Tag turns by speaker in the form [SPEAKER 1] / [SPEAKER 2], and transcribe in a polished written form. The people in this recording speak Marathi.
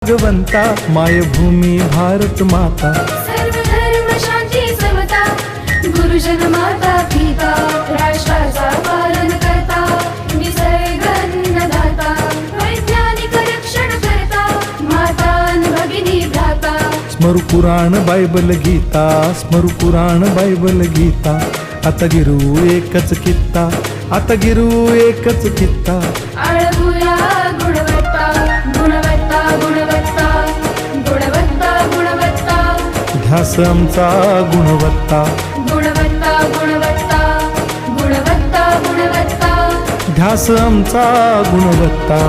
[SPEAKER 1] भगवंता मायभूमी भारत माता,
[SPEAKER 2] सर्व धर्म शांती समता, गुरुजन माता पिता, राष्ट्राचा पालन करता, निसर्ग अन्नदाता, वैज्ञानिक रक्षण करता, माता अन भगिनी भ्राता.
[SPEAKER 1] स्मरू पुराण बायबल गीता, स्मरू पुराण बायबल गीता. आता गिरू एकच कित्ता, आता गिरू एकच कित्ता.
[SPEAKER 2] आळगुया गुणवत्ता, गुणवत्ता, गुणवत्ता, गुणवत्ता, गुणवत्ता.
[SPEAKER 1] ध्यास आमचा गुणवत्ता,
[SPEAKER 2] गुणवत्ता, गुणवत्ता, गुणवत्ता, गुणवत्ता.
[SPEAKER 1] ध्यास आमचा गुणवत्ता.